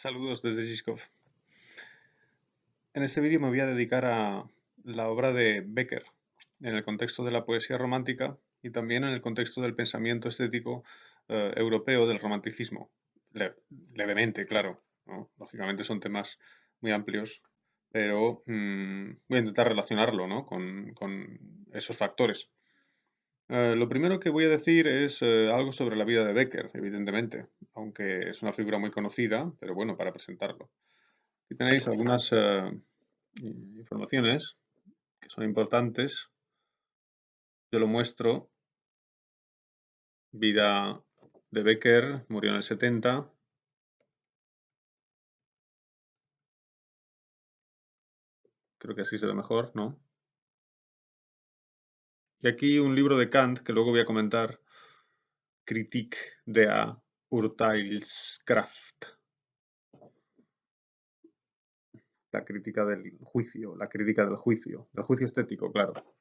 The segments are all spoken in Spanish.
Saludos desde Žižkov. En este vídeo me voy a dedicar a la obra de Becker, en el contexto de la poesía romántica y también en el contexto del pensamiento estético europeo del romanticismo. Levemente, claro, ¿no? Lógicamente son temas muy amplios, pero voy a intentar relacionarlo, ¿no? con esos factores. Lo primero que voy a decir es algo sobre la vida de Becker, evidentemente, aunque es una figura muy conocida, pero bueno, para presentarlo. Aquí tenéis algunas informaciones que son importantes. Yo lo muestro. Vida de Becker, murió en el 70. Creo que así se ve mejor, ¿no? Y aquí un libro de Kant que luego voy a comentar. Kritik der Urteilskraft. La crítica del juicio, del juicio estético, claro.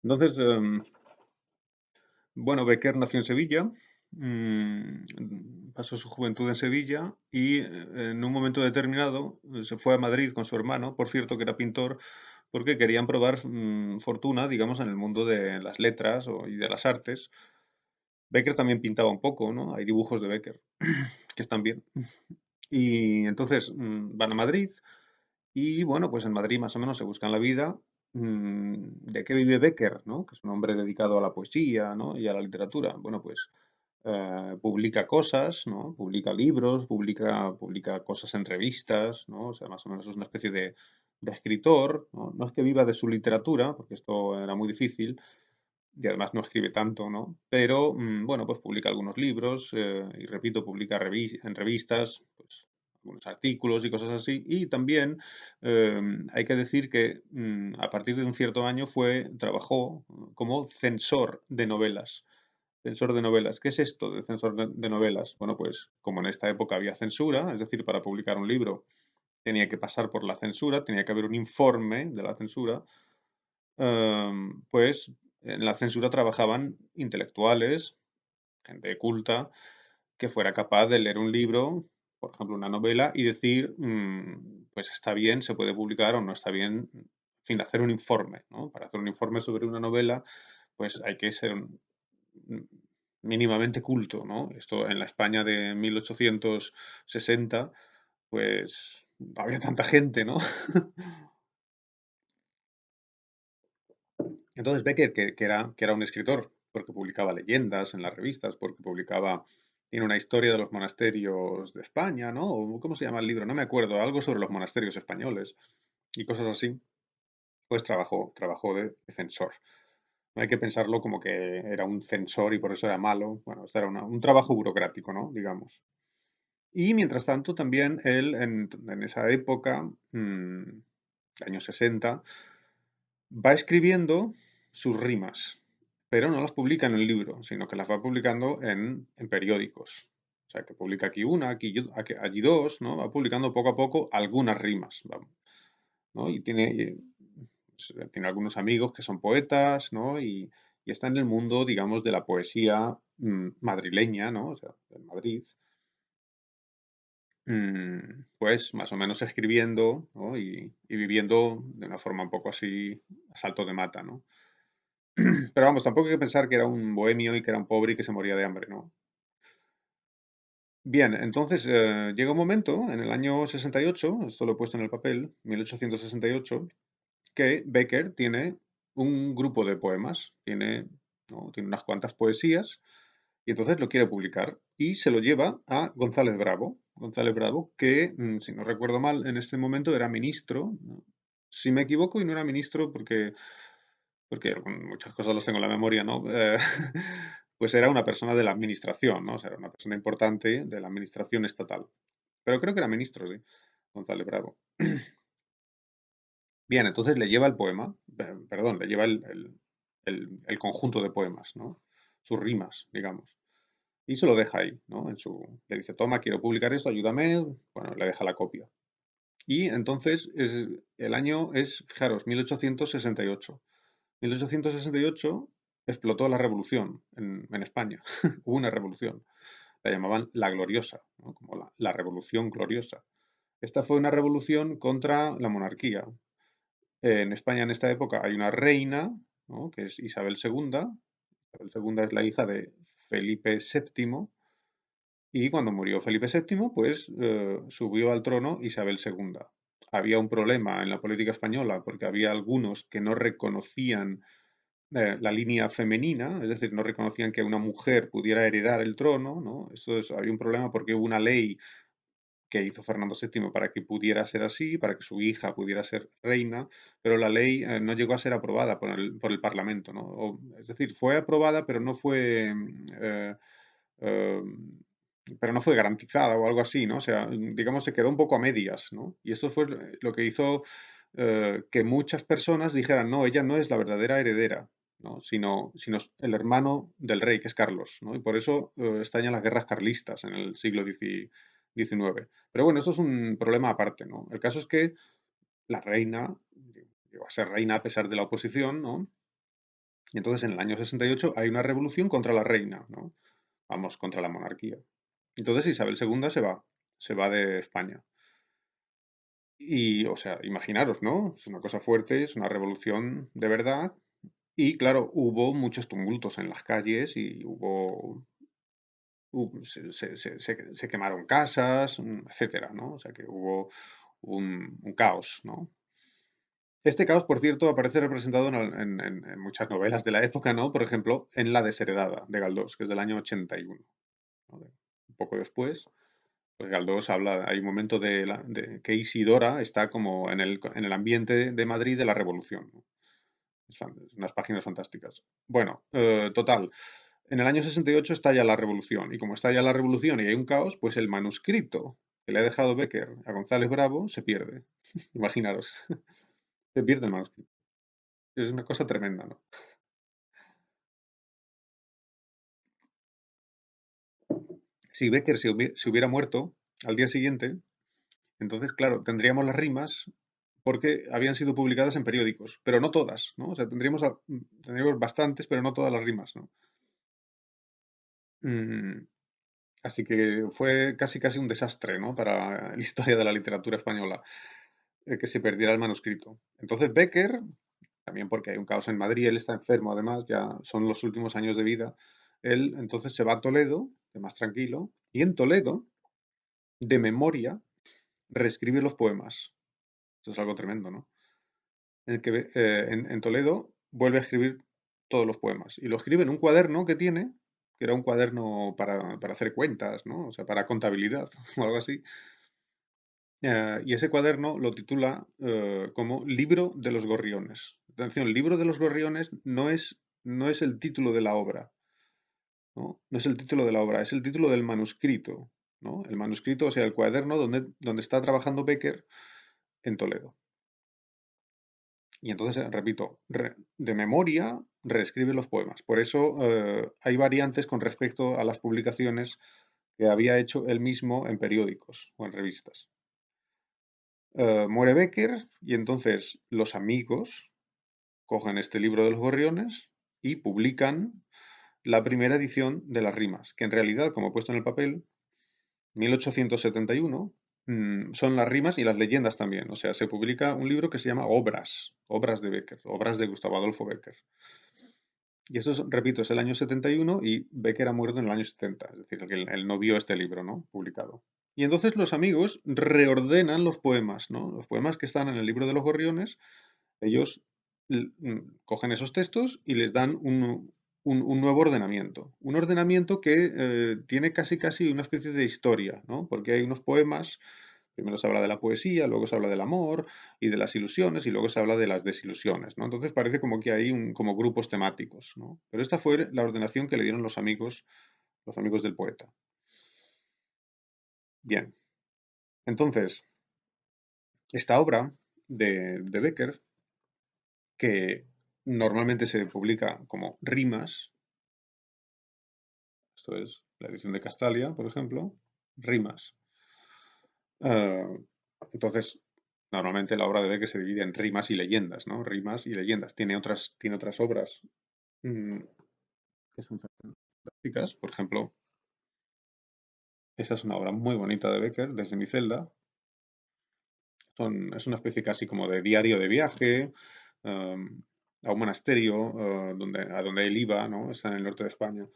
Entonces, bueno, Becker nació en Sevilla, pasó su juventud en Sevilla y en un momento determinado se fue a Madrid con su hermano, por cierto que era pintor, porque querían probar fortuna, digamos, en el mundo de las letras y de las artes. Becker también pintaba un poco, ¿no? Hay dibujos de Becker que están bien. Y entonces van a Madrid y bueno, pues en Madrid más o menos se buscan la vida. ¿De qué vive Becker, ¿no? Que es un hombre dedicado a la poesía, ¿no? Y a la literatura. Bueno, pues publica cosas, ¿no? Publica libros, publica cosas en revistas, ¿no? O sea, más o menos es una especie de escritor, ¿no? No es que viva de su literatura, porque esto era muy difícil, y además no escribe tanto, ¿no? Pero, bueno, pues publica algunos libros, y repito, publica en revistas, pues algunos artículos y cosas así. Y también hay que decir que a partir de un cierto año trabajó como censor de novelas. Censor de novelas. ¿Qué es esto de censor de novelas? Bueno, pues como en esta época había censura, es decir, para publicar un libro tenía que pasar por la censura, tenía que haber un informe de la censura, pues en la censura trabajaban intelectuales, gente culta, que fuera capaz de leer un libro, por ejemplo, una novela, y decir, pues está bien, se puede publicar o no está bien, en fin, hacer un informe, ¿no? Para hacer un informe sobre una novela, pues hay que ser mínimamente culto, ¿no? Esto en la España de 1860, pues no había tanta gente, ¿no? Entonces Becker, que era un escritor, porque publicaba leyendas en las revistas, porque publicaba en una historia de los monasterios de España, ¿no? O, ¿cómo se llama el libro? No me acuerdo, algo sobre los monasterios españoles y cosas así, pues trabajó de censor. No hay que pensarlo como que era un censor y por eso era malo. Bueno, esto era un trabajo burocrático, ¿no? Digamos. Y mientras tanto, también él en esa época, años 60, va escribiendo sus rimas, pero no las publica en el libro, sino que las va publicando en periódicos. O sea, que publica aquí una, allí dos, ¿no? Va publicando poco a poco algunas rimas, vamos, ¿no? Tiene algunos amigos que son poetas, ¿no? Y está en el mundo, digamos, de la poesía madrileña, ¿no? O sea, en Madrid, pues más o menos escribiendo, ¿no? Y viviendo de una forma un poco así a salto de mata, ¿no? Pero vamos, tampoco hay que pensar que era un bohemio y que era un pobre y que se moría de hambre, ¿no? Bien, entonces llega un momento, en el año 68, esto lo he puesto en el papel, 1868, que Becker tiene un grupo de poemas, ¿no? Tiene unas cuantas poesías, y entonces lo quiere publicar y se lo lleva a González Bravo. González Bravo, que, si no recuerdo mal, en este momento era ministro, ¿no? Si me equivoco y no era ministro porque muchas cosas las tengo en la memoria, ¿no? Pues era una persona de la administración, ¿no? O sea, era una persona importante de la administración estatal. Pero creo que era ministro, sí, González Bravo. Bien, entonces le lleva el poema, perdón, le lleva el conjunto de poemas, ¿no? Sus rimas, digamos. Y se lo deja ahí, ¿no? Le dice, toma, quiero publicar esto, ayúdame. Bueno, le deja la copia. Y entonces el año es, fijaros, 1868. 1868 explotó la revolución en España. Hubo una revolución. La llamaban la Gloriosa, ¿no? Como la Revolución Gloriosa. Esta fue una revolución contra la monarquía. En España en esta época hay una reina, ¿no? Que es Isabel II. Isabel II es la hija de Felipe VII. Y cuando murió Felipe VII, pues subió al trono Isabel II. Había un problema en la política española porque había algunos que no reconocían la línea femenina, es decir, no reconocían que una mujer pudiera heredar el trono, ¿no? Había un problema porque hubo una ley que hizo Fernando VII para que pudiera ser así, para que su hija pudiera ser reina, pero la ley no llegó a ser aprobada por el Parlamento, ¿no? Es decir, fue aprobada, eh, pero no fue garantizada o algo así, ¿no? O sea, digamos, se quedó un poco a medias, ¿no? Y esto fue lo que hizo que muchas personas dijeran, no, ella no es la verdadera heredera, ¿no? Sino el hermano del rey, que es Carlos, ¿no? Y por eso estallan las guerras carlistas en el siglo XIX. Pero bueno, esto es un problema aparte, ¿no? El caso es que la reina llegó a ser reina a pesar de la oposición, ¿no? Y entonces en el año 68 hay una revolución contra la reina, ¿no? Vamos, contra la monarquía. Entonces Isabel II se va de España. Y, o sea, imaginaros, ¿no? Es una cosa fuerte, es una revolución de verdad. Y claro, hubo muchos tumultos en las calles y se quemaron casas, etcétera, ¿no? O sea que hubo un caos, ¿no? Este caos, por cierto, aparece representado en muchas novelas de la época, ¿no? Por ejemplo, en La Desheredada, de Galdós, que es del año 81, ¿no? Un poco después, pues Galdós habla, hay un momento de que Isidora está como en el ambiente de Madrid de la Revolución, ¿no? Unas páginas fantásticas. Bueno, total. En el año 68 estalla la revolución, y como estalla la revolución y hay un caos, pues el manuscrito que le ha dejado Bécquer a González Bravo se pierde. Imaginaros, se pierde el manuscrito. Es una cosa tremenda, ¿no? Si Bécquer se hubiera muerto al día siguiente, entonces, claro, tendríamos las rimas porque habían sido publicadas en periódicos, pero no todas, ¿no? O sea, tendríamos bastantes, pero no todas las rimas, ¿no? Mm, Así que fue casi casi un desastre, ¿no? Para la historia de la literatura española, que se perdiera el manuscrito. Entonces Bécquer, también porque hay un caos en Madrid, él está enfermo además, ya son los últimos años de vida, él entonces se va a Toledo, de más tranquilo, y en Toledo, de memoria, reescribe los poemas. Esto es algo tremendo, ¿no? En Toledo vuelve a escribir todos los poemas y lo escribe en un cuaderno que tiene, que era un cuaderno para hacer cuentas, ¿no? O sea, para contabilidad o algo así. Y ese cuaderno lo titula como Libro de los Gorriones. Atención, el Libro de los Gorriones no es el título de la obra, ¿no? No es el título de la obra, es el título del manuscrito, ¿no? El manuscrito, o sea, el cuaderno donde está trabajando Bécquer en Toledo. Y entonces, repito, de memoria reescribe los poemas. Por eso hay variantes con respecto a las publicaciones que había hecho él mismo en periódicos o en revistas. Muere Bécquer y entonces los amigos cogen este libro de los gorriones y publican la primera edición de las rimas, que en realidad, como he puesto en el papel, 1871, son las rimas y las leyendas también. O sea, se publica un libro que se llama Obras de Bécquer, Obras de Gustavo Adolfo Bécquer. Y esto, repito, es el año 71 y Bécquer ha muerto en el año 70, es decir, que él no vio este libro, ¿no? Publicado. Y entonces los amigos reordenan los poemas, ¿no? Los poemas que están en el libro de los gorriones, ellos cogen esos textos y les dan un nuevo ordenamiento. Un ordenamiento que tiene casi casi una especie de historia, ¿no? Porque hay unos poemas, primero se habla de la poesía, luego se habla del amor y de las ilusiones y luego se habla de las desilusiones, ¿no? Entonces parece como que hay como grupos temáticos, ¿no? Pero esta fue la ordenación que le dieron los amigos del poeta. Bien, entonces, esta obra de Bécquer, que normalmente se publica como rimas, esto es la edición de Castalia, por ejemplo, rimas. Eh, entonces, normalmente la obra de Becker se divide en rimas y leyendas, ¿no? Rimas y leyendas. Tiene otras obras mm, que son fantásticas, por ejemplo, Esa es una obra muy bonita de Becker, desde mi celda. Es una especie casi como de diario de viaje em, a un monasterio a donde él iba, ¿no? Está en el norte de España.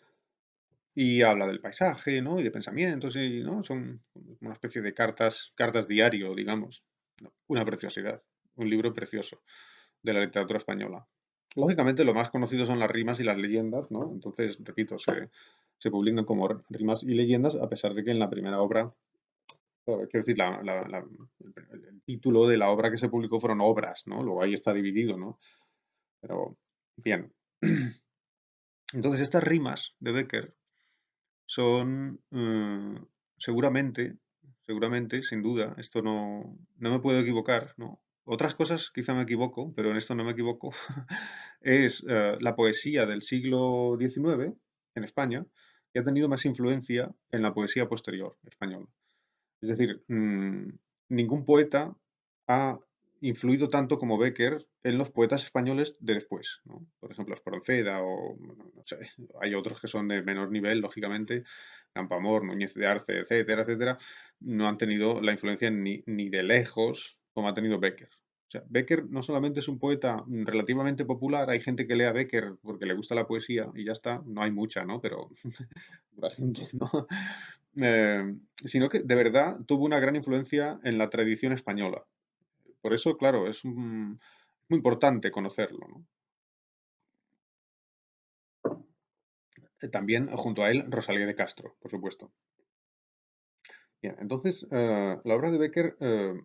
Y habla del paisaje, ¿no? Y de pensamientos, y, ¿no? Son una especie de cartas diario, digamos. ¿No? Una preciosidad, un libro precioso de la literatura española. Lógicamente, lo más conocido son las rimas y las leyendas, ¿no? Entonces, repito, se publican como rimas y leyendas, a pesar de que en la primera obra, quiero decir, el título de la obra que se publicó fueron obras, ¿no? Luego ahí está dividido, ¿no? Pero, bien. Entonces, estas rimas de Becker son seguramente, seguramente, sin duda, esto no me puedo equivocar, ¿no? Otras cosas quizá me equivoco, pero en esto no me equivoco. Es la poesía del siglo XIX en España que ha tenido más influencia en la poesía posterior española. Es decir, ningún poeta ha influido tanto como Becker en los poetas españoles de después, ¿no? Por ejemplo, Espronceda o, bueno, no sé, hay otros que son de menor nivel, lógicamente, Campoamor, Núñez de Arce, etcétera, etcétera, no han tenido la influencia ni de lejos como ha tenido Becker. O sea, Becker no solamente es un poeta relativamente popular, hay gente que lee a Becker porque le gusta la poesía y ya está, no hay mucha, ¿no? Pero bastante, ¿no? Sino que de verdad tuvo una gran influencia en la tradición española. Por eso, claro, muy importante conocerlo, ¿no? También junto a él Rosalía de Castro, por supuesto. Bien, entonces, la obra de Becker eh,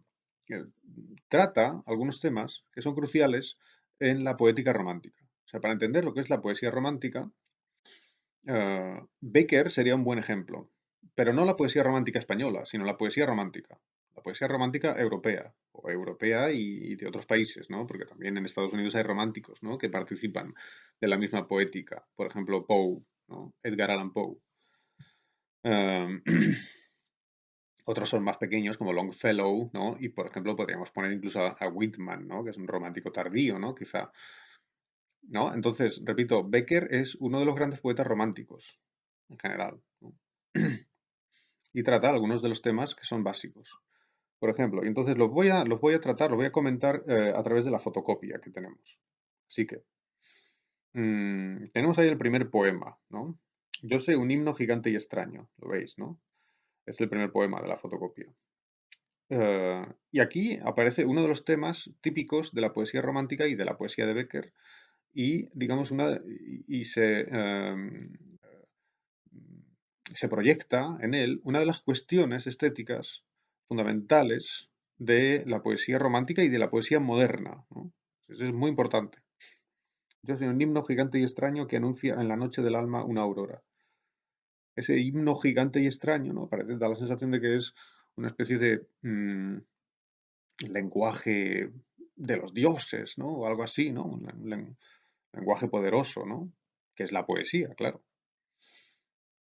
trata algunos temas que son cruciales en la poética romántica. O sea, para entender lo que es la poesía romántica, Becker sería un buen ejemplo, pero no la poesía romántica española, sino la poesía romántica europea, o europea y de otros países, ¿no? Porque también en Estados Unidos hay románticos, ¿no? Que participan de la misma poética, por ejemplo, Poe, ¿no? Edgar Allan Poe. Em, Otros son más pequeños, como Longfellow, ¿no? Y, por ejemplo, podríamos poner incluso a Whitman, ¿no? Que es un romántico tardío, ¿no? Quizá, ¿no? Entonces, repito, Becker es uno de los grandes poetas románticos, en general, ¿no? Y trata algunos de los temas que son básicos. Por ejemplo, y entonces los voy a tratar, los voy a comentar a través de la fotocopia que tenemos. Así que, tenemos ahí el primer poema, ¿no? Yo sé un himno gigante y extraño, lo veis, ¿no? Es el primer poema de la fotocopia. Y aquí aparece uno de los temas típicos de la poesía romántica y de la poesía de Becker, y digamos se proyecta en él una de las cuestiones estéticas fundamentales de la poesía romántica y de la poesía moderna, ¿no? Eso es muy importante. Yo soy un himno gigante y extraño que anuncia en la noche del alma una aurora. Ese himno gigante y extraño, ¿no? Da la sensación de que es una especie de lenguaje de los dioses, ¿no? O algo así, ¿no? Lenguaje poderoso, ¿no? Que es la poesía, claro.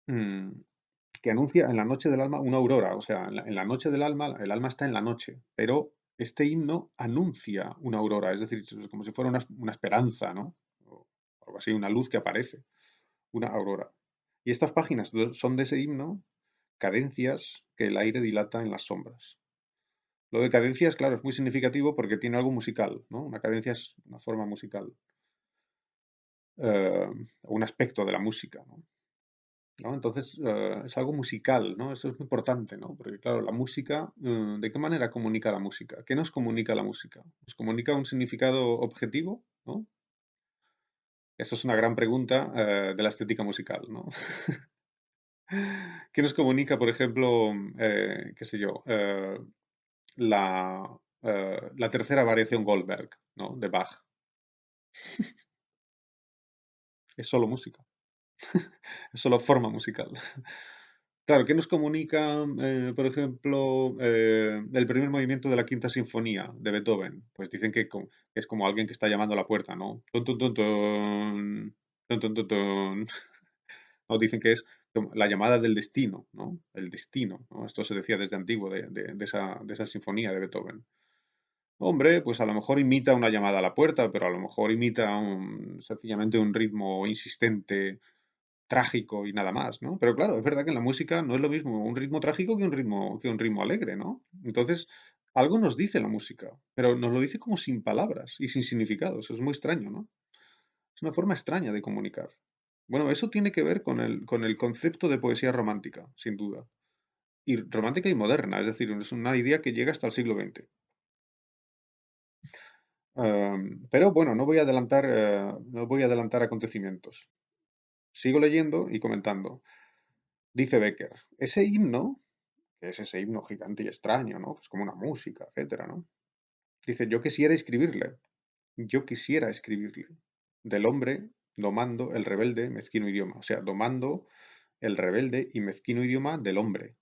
Mm, que anuncia en la noche del alma una aurora, o sea, en la noche del alma, el alma está en la noche, pero este himno anuncia una aurora, es decir, es como si fuera una esperanza, ¿no? O algo así, una luz que aparece, una aurora. Y estas páginas son de ese himno, cadencias que el aire dilata en las sombras. Lo de cadencias, claro, es muy significativo porque tiene algo musical, ¿no? Una cadencia es una forma musical, eh, un aspecto de la música, ¿no? ¿No? Entonces, es algo musical, ¿no? Eso es muy importante, ¿no? Porque, claro, la música, ¿de qué manera comunica la música? ¿Qué nos comunica la música? ¿Nos comunica un significado objetivo, ¿no? Eso es una gran pregunta, de la estética musical, ¿no? ¿Qué nos comunica, por ejemplo, qué sé yo, la tercera variación Goldberg, ¿no? De Bach? Es solo música, es solo forma musical. Claro, ¿qué nos comunica, por ejemplo, el primer movimiento de la Quinta Sinfonía de Beethoven? Pues dicen que es como alguien que está llamando a la puerta, ¿no? Tun, tun, tun, tun, tun, tun, tun, tun. O dicen que es como la llamada del destino, ¿no? El destino, ¿no? Esto se decía desde antiguo de esa sinfonía de Beethoven. Hombre, pues a lo mejor imita una llamada a la puerta, pero a lo mejor imita sencillamente un ritmo insistente trágico y nada más, ¿no? Pero claro, es verdad que en la música no es lo mismo un ritmo trágico que un ritmo alegre, ¿no? Entonces, algo nos dice la música, pero nos lo dice como sin palabras y sin significados. Es muy extraño, ¿no? Es una forma extraña de comunicar. Bueno, eso tiene que ver con el concepto de poesía romántica, sin duda. Y romántica y moderna, es decir, es una idea que llega hasta el siglo XX. Pero bueno, no voy a adelantar acontecimientos. Sigo leyendo y comentando. Dice Becker, ese himno, que es ese himno gigante y extraño, ¿no? Que es como una música, etcétera, ¿no? Dice, yo quisiera escribirle. Del hombre domando el rebelde, mezquino idioma. O sea, domando el rebelde y mezquino idioma del hombre,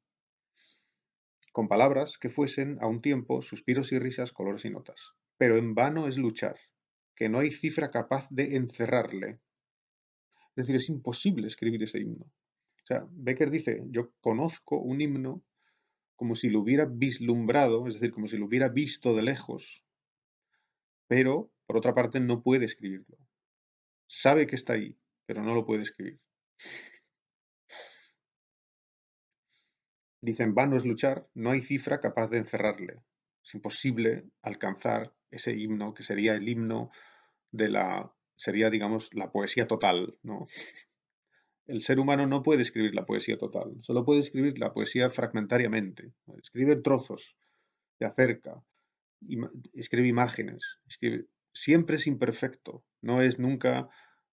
con palabras que fuesen a un tiempo suspiros y risas, colores y notas. Pero en vano es luchar, que no hay cifra capaz de encerrarle. Es decir, es imposible escribir ese himno. O sea, Becker dice, yo conozco un himno como si lo hubiera vislumbrado, es decir, como si lo hubiera visto de lejos, pero por otra parte no puede escribirlo. Sabe que está ahí, pero no lo puede escribir. Dice, en vano es luchar, no hay cifra capaz de encerrarle. Es imposible alcanzar ese himno que sería el himno sería, digamos, la poesía total, ¿no? El ser humano no puede escribir la poesía total, solo puede escribir la poesía fragmentariamente. Escribe trozos, te acerca, escribe imágenes, siempre es imperfecto, no es nunca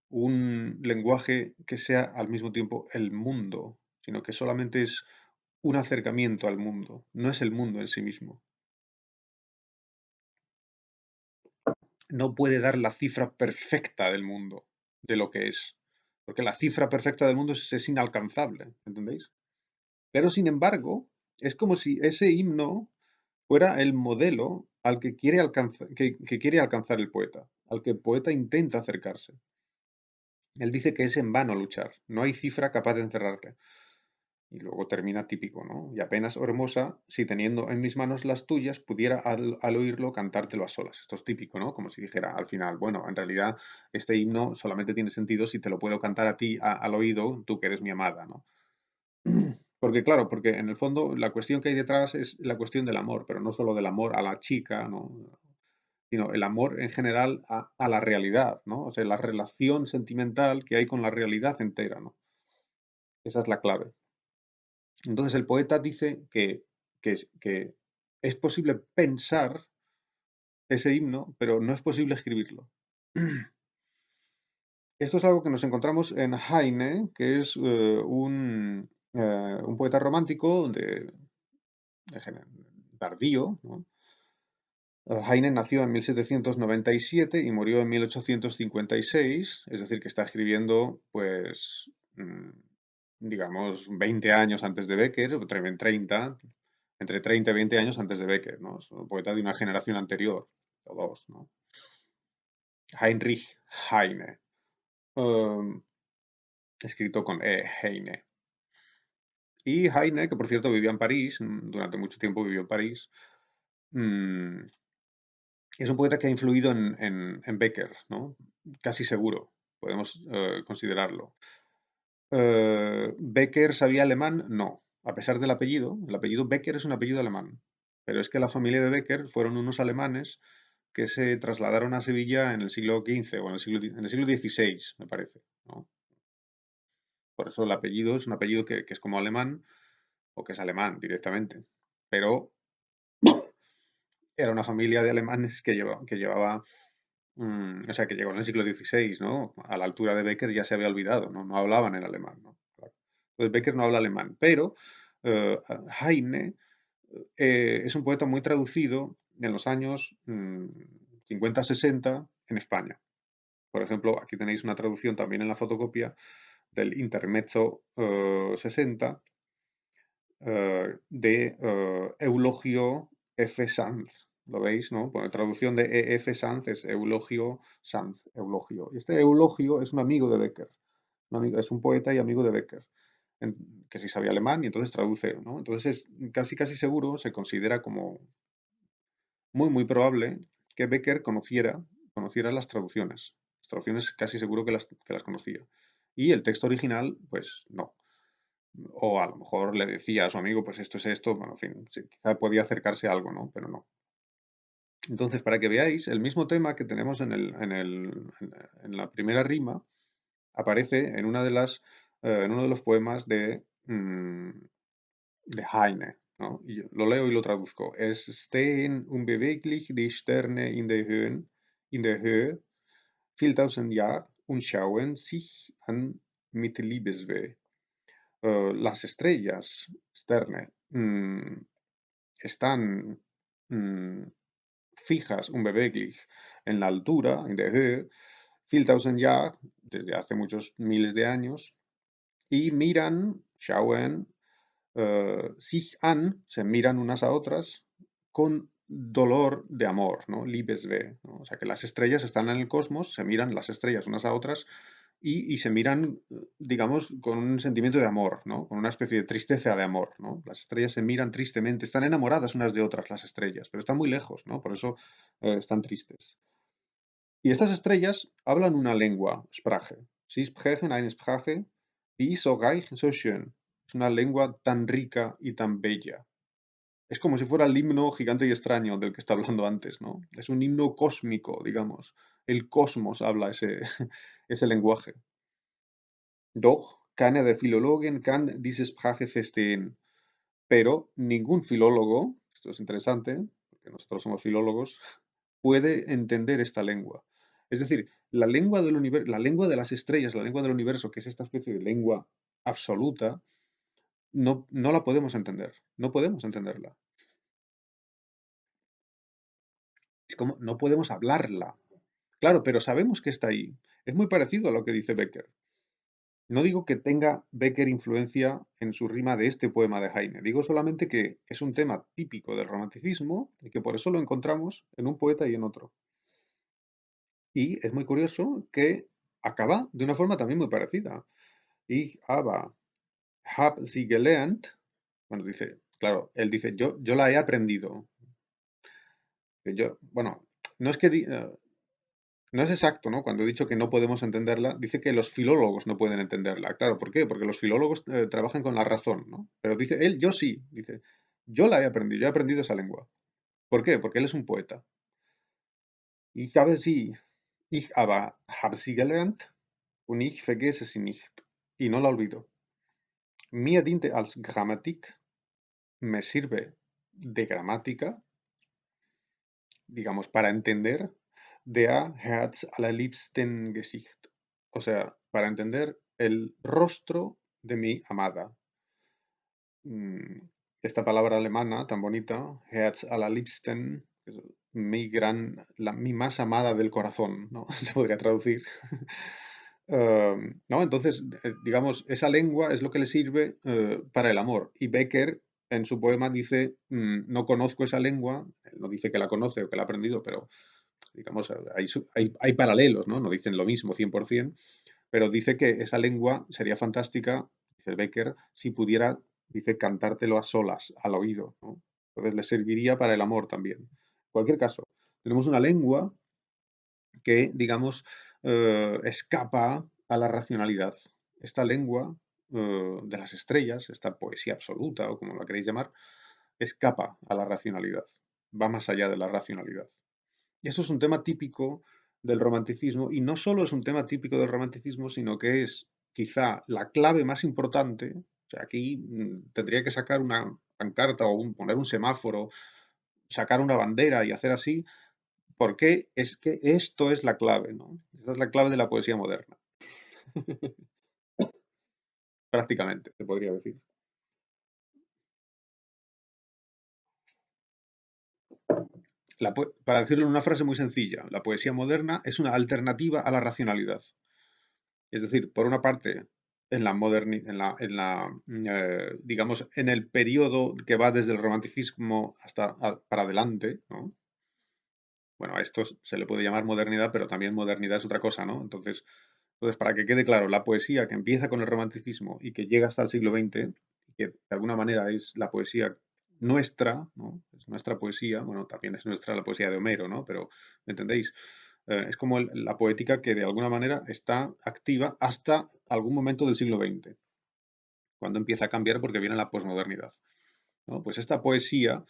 un lenguaje que sea al mismo tiempo el mundo, sino que solamente es un acercamiento al mundo, no es el mundo en sí mismo. No puede dar la cifra perfecta del mundo, de lo que es, porque la cifra perfecta del mundo es inalcanzable, ¿entendéis? Pero sin embargo, es como si ese himno fuera el modelo al que quiere alcanzar el poeta, al que el poeta intenta acercarse. Él dice que es en vano luchar, no hay cifra capaz de encerrarle. Y luego termina típico, ¿no? Y apenas, oh hermosa, si teniendo en mis manos las tuyas, pudiera al oírlo cantártelo a solas. Esto es típico, ¿no? Como si dijera al final, bueno, en realidad este himno solamente tiene sentido si te lo puedo cantar a ti al oído, tú que eres mi amada, ¿no? Porque claro, porque en el fondo la cuestión que hay detrás es la cuestión del amor, pero no solo del amor a la chica, ¿no? Sino el amor en general a la realidad, ¿no? O sea, la relación sentimental que hay con la realidad entera, ¿no? Esa es la clave. Entonces el poeta dice que es posible pensar ese himno, pero no es posible escribirlo. Esto es algo que nos encontramos en Heine, que es un poeta romántico tardío, ¿no? Heine nació en 1797 y murió en 1856, es decir, que está escribiendo, pues, digamos, 20 años antes de Becker, o 30, entre 30 y 20 años antes de Becker, ¿no? Es un poeta de una generación anterior, o dos, ¿no? Heinrich Heine, um, escrito con Heine. Y Heine, que por cierto vivía en París, durante mucho tiempo vivió en París, mm, es un poeta que ha influido en Becker, ¿no? Casi seguro, podemos considerarlo. ¿Becker sabía alemán? No. A pesar del apellido, el apellido Becker es un apellido alemán. Pero es que la familia de Becker fueron unos alemanes que se trasladaron a Sevilla en el siglo XV o en el siglo XVI, me parece, ¿no? Por eso el apellido es un apellido que es como alemán o que es alemán directamente. Pero era una familia de alemanes que llevaba, o sea, que llegó en el siglo XVI, ¿no? A la altura de Becker ya se había olvidado, ¿no? No hablaban el alemán, ¿no? Claro. Pues Becker no habla alemán, pero eh, Heine es un poeta muy traducido en los años 50-60 en España. Por ejemplo, aquí tenéis una traducción también en la fotocopia del Intermezzo 60 de Eulogio F. Sanz. ¿Lo veis, no? Bueno, traducción de E.F. Sanz es Eulogio Sanz, Eulogio. Y este Eulogio es un amigo de Becker. Es un poeta y amigo de Becker, que sí sabía alemán y entonces traduce, ¿no? Entonces es casi casi seguro, se considera como muy muy probable que Becker conociera las traducciones. Las traducciones casi seguro que las conocía. Y el texto original, pues no. O a lo mejor le decía a su amigo, pues esto es esto, bueno, en fin, sí, quizá podía acercarse a algo, ¿no? Pero no. Entonces, para que veáis, el mismo tema que tenemos en la primera rima aparece en una de en uno de los poemas de Heine, ¿no? Y yo lo leo y lo traduzco. Es stehen unbeweglich die Sterne in der Höhe, viel tausend Jahr und schauen sich an mit Liebesweh. Las estrellas, Sterne, están mm, fijas, unbeweglich, en la altura, in der Höhe, viel tausend Jahr, desde hace muchos miles de años, y miran, schauen, sich an, se miran unas a otras con dolor de amor, ¿no? Liebesweh, ¿no? O sea que las estrellas están en el cosmos, se miran las estrellas unas a otras y se miran, digamos, con un sentimiento de amor, ¿no? Con una especie de tristeza de amor, ¿no? Las estrellas se miran tristemente, están enamoradas unas de otras las estrellas, pero están muy lejos, ¿no? Por eso están tristes. Y estas estrellas hablan una lengua, Sprache. Sie sprechen eine Sprache, die ist so reich, so schön. Es una lengua tan rica y tan bella. Es como si fuera el himno gigante y extraño del que está hablando antes, ¿no? Es un himno cósmico, digamos. El cosmos habla ese lenguaje. Doch keiner der Philologen kann diese Sprache verstehen. Pero ningún filólogo, esto es interesante, porque nosotros somos filólogos, puede entender esta lengua. Es decir, la lengua del universo, la lengua de las estrellas, la lengua del universo, que es esta especie de lengua absoluta, no la podemos entender. No podemos entenderla. Es como, no podemos hablarla. Claro, pero sabemos que está ahí. Es muy parecido a lo que dice Becker. No digo que tenga Becker influencia en su rima de este poema de Heine, digo solamente que es un tema típico del romanticismo y que por eso lo encontramos en un poeta y en otro. Y es muy curioso que acaba de una forma también muy parecida. Ich aber hab sie gelernt. Bueno, dice, claro, él dice, yo la he aprendido. Bueno, no es que no es exacto, ¿no? Cuando he dicho que no podemos entenderla, dice que los filólogos no pueden entenderla. Claro, ¿por qué? Porque los filólogos trabajan con la razón, ¿no? Pero dice él, yo sí, dice, yo la he aprendido, yo he aprendido esa lengua. ¿Por qué? Porque él es un poeta. Ich habe sie, ich aber habe sie gelernt und ich vergesse sie nicht. Y no la olvido. Mir diente als Grammatik, me sirve de gramática, digamos, para entender, der Herz allerliebsten Gesicht. O sea, para entender el rostro de mi amada. Mm, Esta palabra alemana tan bonita, Herz allerliebsten, es mi más amada del corazón, ¿no? Se podría traducir. ¿No? Entonces, digamos, esa lengua es lo que le sirve para el amor. Y Becker en su poema dice, no conozco esa lengua, él no dice que la conoce o que la ha aprendido, pero digamos, hay paralelos, ¿no? No dicen lo mismo 100%, pero dice que esa lengua sería fantástica, dice Becker, si pudiera, dice, cantártelo a solas, al oído, ¿no? Entonces le serviría para el amor también. En cualquier caso, tenemos una lengua que, digamos, escapa a la racionalidad. Esta lengua de las estrellas, esta poesía absoluta o como la queréis llamar, escapa a la racionalidad, va más allá de la racionalidad. Y esto es un tema típico del romanticismo y no solo es un tema típico del romanticismo, sino que es quizá la clave más importante. O sea, aquí tendría que sacar una pancarta o poner un semáforo, sacar una bandera y hacer así, porque es que esto es la clave, ¿no? Esta es la clave de la poesía moderna, prácticamente, se podría decir. Para decirlo en una frase muy sencilla, la poesía moderna es una alternativa a la racionalidad. Es decir, por una parte, digamos, en el periodo que va desde el romanticismo hasta para adelante, ¿no? Bueno, a esto se le puede llamar modernidad, pero también modernidad es otra cosa, ¿no? Entonces, para que quede claro, la poesía que empieza con el romanticismo y que llega hasta el siglo XX, que de alguna manera es la poesía nuestra, ¿no? Es nuestra poesía, bueno, también es nuestra la poesía de Homero, ¿no? Pero, ¿me entendéis? Es como la poética que de alguna manera está activa hasta algún momento del siglo XX, cuando empieza a cambiar porque viene la posmodernidad, ¿no? Pues esta poesía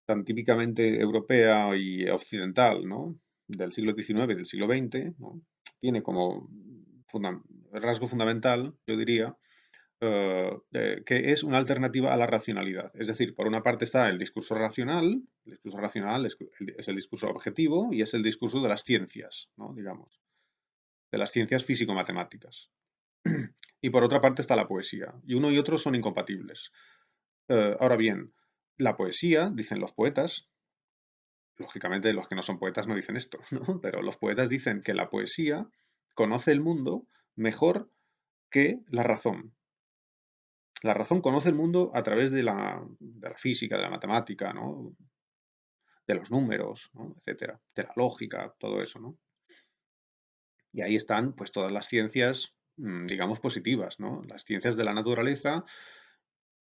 tan típicamente europea y occidental, ¿no? Del siglo XIX y del siglo XX, ¿no? Tiene como rasgo fundamental, yo diría, que es una alternativa a la racionalidad. Es decir, por una parte está el discurso racional es el discurso objetivo y es el discurso de las ciencias, ¿no? Digamos, de las ciencias físico-matemáticas. Y por otra parte está la poesía, y uno y otro son incompatibles. Ahora bien, la poesía, dicen los poetas, lógicamente los que no son poetas no dicen esto, ¿no? Pero los poetas dicen que la poesía conoce el mundo mejor que la razón. La razón conoce el mundo a través de la física, de la matemática, ¿no? De los números, ¿no? Etcétera, de la lógica, todo eso, ¿no? Y ahí están, pues, todas las ciencias, digamos, positivas, ¿no? Las ciencias de la naturaleza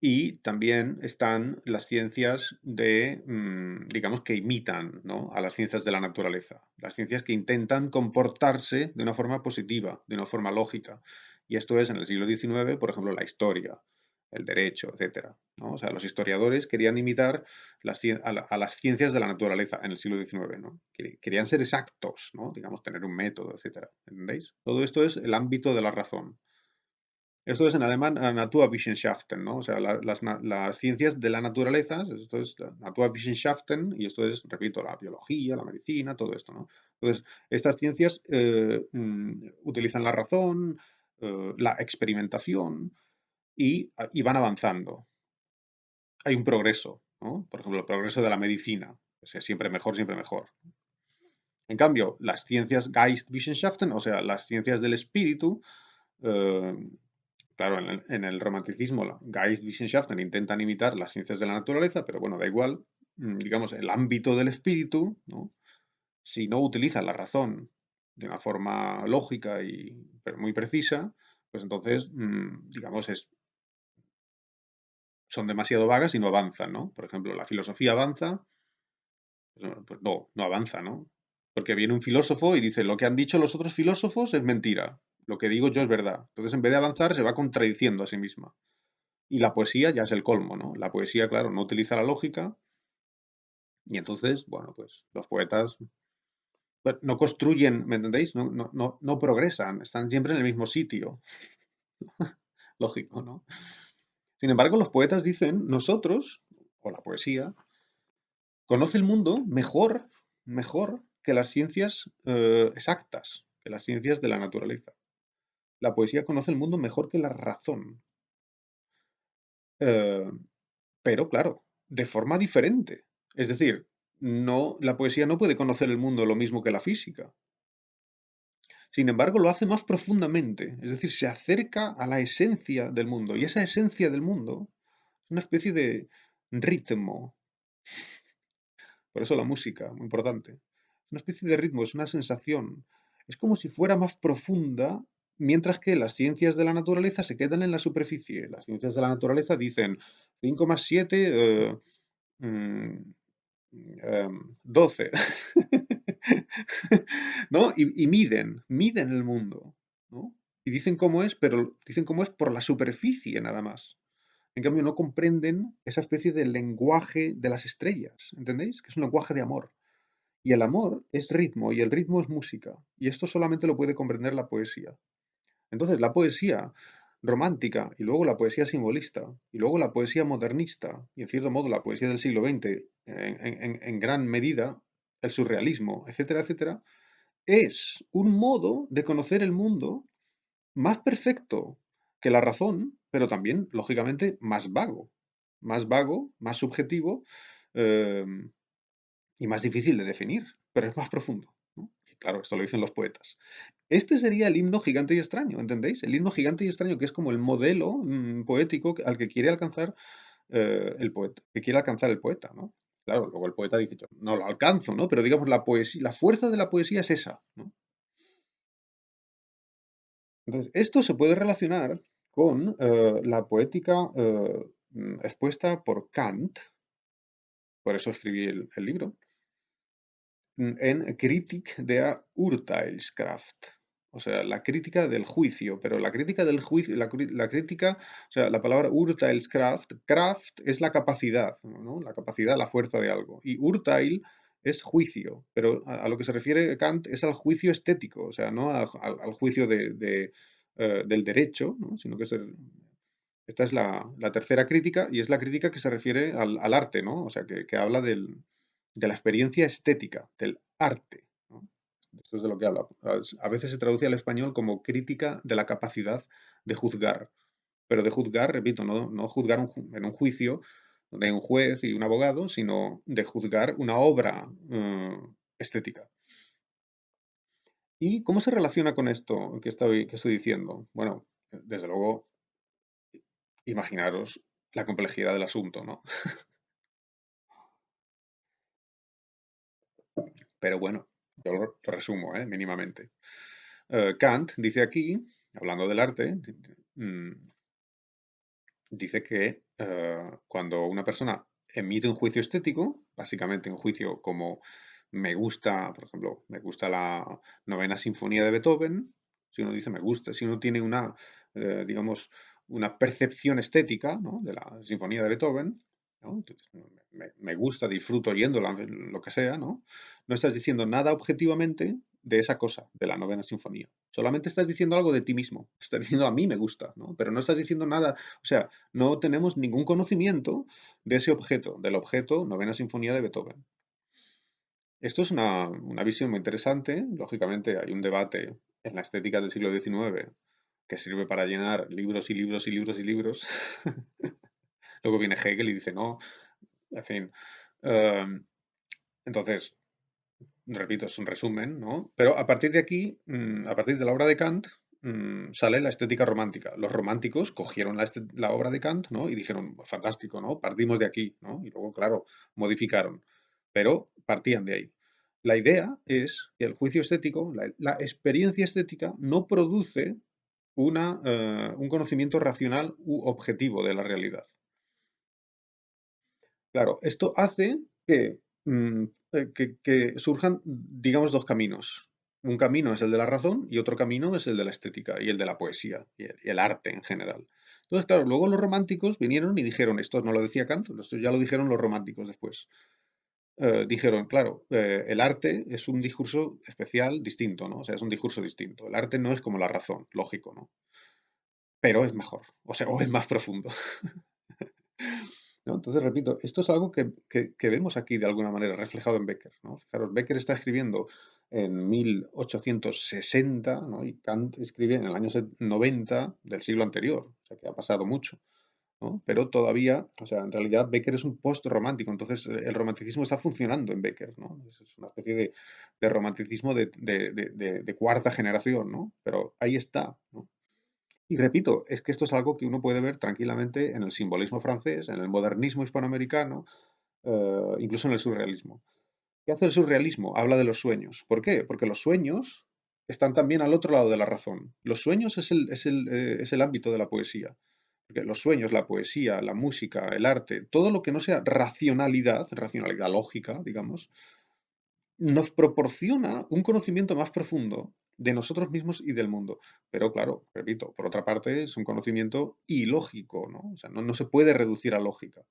y también están las ciencias digamos, que imitan, ¿no? A las ciencias de la naturaleza. Las ciencias que intentan comportarse de una forma positiva, de una forma lógica. Y esto es en el siglo XIX, por ejemplo, la historia, el derecho, etcétera, ¿no? O sea, los historiadores querían imitar a las ciencias de la naturaleza en el siglo XIX, ¿no? Querían ser exactos, ¿no? Digamos, tener un método, etcétera. ¿Entendéis? Todo esto es el ámbito de la razón. Esto es en alemán Naturwissenschaften, ¿no? O sea, las ciencias de la naturaleza, esto es Naturwissenschaften, y esto es, repito, la biología, la medicina, todo esto, ¿no? Entonces, estas ciencias utilizan la razón, la experimentación y van avanzando. Hay un progreso, ¿no? Por ejemplo, el progreso de la medicina, o sea, siempre mejor, siempre mejor. En cambio, las ciencias Geistwissenschaften, o sea, las ciencias del espíritu, eh, claro, en el romanticismo, la Geistwissenschaften intentan imitar las ciencias de la naturaleza, pero bueno, da igual. Digamos, el ámbito del espíritu, ¿no? Si no utiliza la razón de una forma lógica pero muy precisa, pues entonces, digamos, son demasiado vagas y no avanzan, ¿no? Por ejemplo, la filosofía avanza, pues no avanza, ¿no? Porque viene un filósofo y dice, lo que han dicho los otros filósofos es mentira, lo que digo yo es verdad. Entonces, en vez de avanzar, se va contradiciendo a sí misma. Y la poesía ya es el colmo, ¿no? La poesía, claro, no utiliza la lógica y entonces, bueno, pues los poetas pues, no construyen, ¿me entendéis? No progresan, están siempre en el mismo sitio. Lógico, ¿no? Sin embargo, los poetas dicen, nosotros, o la poesía, conoce el mundo mejor que las ciencias exactas, que las ciencias de la naturaleza. La poesía conoce el mundo mejor que la razón. Eh, pero claro, de forma diferente. Es decir, la poesía no puede conocer el mundo lo mismo que la física. Sin embargo, lo hace más profundamente. Es decir, se acerca a la esencia del mundo. Y esa esencia del mundo es una especie de ritmo. Por eso la música, muy importante. Es una especie de ritmo, es una sensación. Es como si fuera más profunda, mientras que las ciencias de la naturaleza se quedan en la superficie. Las ciencias de la naturaleza dicen 5 más 7, mm, 12. ¿No? Y miden el mundo, ¿no? Y dicen cómo es, pero dicen cómo es por la superficie nada más. En cambio, no comprenden esa especie de lenguaje de las estrellas, ¿entendéis? Que es un lenguaje de amor. Y el amor es ritmo y el ritmo es música. Y esto solamente lo puede comprender la poesía. Entonces, la poesía romántica y luego la poesía simbolista y luego la poesía modernista y en cierto modo la poesía del siglo XX, en gran medida el surrealismo, etcétera, etcétera, es un modo de conocer el mundo más perfecto que la razón, pero también, lógicamente, más vago, más subjetivo, eh, y más difícil de definir, pero es más profundo, ¿no? Y claro, esto lo dicen los poetas. Este sería el himno gigante y extraño, ¿entendéis? El himno gigante y extraño, que es como el modelo poético al que quiere alcanzar el poeta, ¿no? Claro, luego el poeta dice, yo no lo alcanzo, ¿no? Pero digamos, la poesía, la fuerza de la poesía es esa, ¿no? Entonces, esto se puede relacionar con la poética expuesta por Kant, por eso escribí el libro, en Kritik der Urteilskraft. O sea, la crítica del juicio, pero la crítica del juicio, la crítica, o sea, la palabra Urteilskraft, Kraft es la capacidad, ¿no? La capacidad, la fuerza de algo. Y Urteil es juicio, pero a lo que se refiere Kant es al juicio estético, o sea, no al juicio del derecho, ¿no? Sino que esta es la tercera crítica y es la crítica que se refiere al arte, ¿no? O sea, que habla de la experiencia estética, del arte, ¿no? Esto es de lo que habla. A veces se traduce al español como crítica de la capacidad de juzgar, pero de juzgar, repito, no juzgar en un juicio de un juez y un abogado, sino de juzgar una obra estética. ¿Y cómo se relaciona con esto que estoy diciendo? Bueno, desde luego, imaginaros la complejidad del asunto, ¿no? Pero bueno, yo lo resumo, mínimamente. Kant dice aquí, hablando del arte, mm, dice que cuando una persona emite un juicio estético, básicamente un juicio como me gusta, por ejemplo, me gusta la novena sinfonía de Beethoven, si uno dice me gusta, si uno tiene una, digamos, una percepción estética, ¿no? De la sinfonía de Beethoven, ¿no? Entonces, me gusta, disfruto oyéndola, lo que sea, ¿no? No estás diciendo nada objetivamente de esa cosa, de la novena sinfonía. Solamente estás diciendo algo de ti mismo. Estás diciendo a mí me gusta, ¿no? Pero no estás diciendo nada, o sea, no tenemos ningún conocimiento de ese objeto, del objeto novena sinfonía de Beethoven. Esto es una visión muy interesante. Lógicamente hay un debate en la estética del siglo XIX que sirve para llenar libros y libros y libros y libros. Luego viene Hegel y dice no, en fin. Em, entonces, repito, es un resumen, ¿no? Pero a partir de aquí, a partir de la obra de Kant, sale la estética romántica. Los románticos cogieron la obra de Kant, ¿no? Y dijeron, fantástico, ¿no? Partimos de aquí, ¿no? Y luego, claro, modificaron. Pero partían de ahí. La idea es que el juicio estético, la experiencia estética, no produce un conocimiento racional u objetivo de la realidad. Claro, esto hace mm, que surjan, digamos, dos caminos. Un camino es el de la razón y otro camino es el de la estética y el de la poesía y el arte en general. Entonces, claro, luego los románticos vinieron y dijeron, esto no lo decía Kant, esto ya lo dijeron los románticos después. Dijeron, claro, el arte es un discurso especial, distinto, ¿no? O sea, es un discurso distinto. El arte no es como la razón, lógico, ¿no? Pero es mejor, o sea, o es más profundo. ¿No? Entonces, repito, esto es algo que vemos aquí de alguna manera reflejado en Becker, ¿no? Fijaros, Becker está escribiendo en 1860, ¿no? Y Kant escribe en el año 90 del siglo anterior, o sea que ha pasado mucho, ¿no? Pero todavía, o sea, en realidad Becker es un post-romántico, entonces el romanticismo está funcionando en Becker, ¿no? Es una especie de romanticismo de cuarta generación, ¿no? Pero ahí está, ¿no? Y repito, es que esto es algo que uno puede ver tranquilamente en el simbolismo francés, en el modernismo hispanoamericano, incluso en el surrealismo. ¿Qué hace el surrealismo? Habla de los sueños. ¿Por qué? Porque los sueños están también al otro lado de la razón. Los sueños es el ámbito de la poesía. Porque los sueños, la poesía, la música, el arte, todo lo que no sea racionalidad lógica, digamos, nos proporciona un conocimiento más profundo de nosotros mismos y del mundo. Pero claro, repito, por otra parte es un conocimiento ilógico, ¿no? O sea, no se puede reducir a lógica.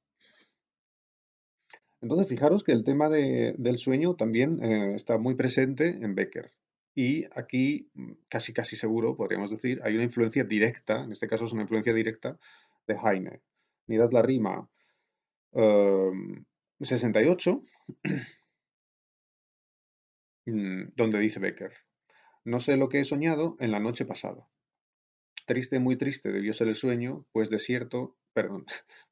Entonces, fijaros que el tema del sueño también está muy presente en Becker. Y aquí, casi casi seguro, podríamos decir, hay una influencia directa, en este caso es una influencia directa de Heine. Mirad la rima 68, donde dice Becker, no sé lo que he soñado en la noche pasada. Triste, muy triste debió ser el sueño, pues perdón,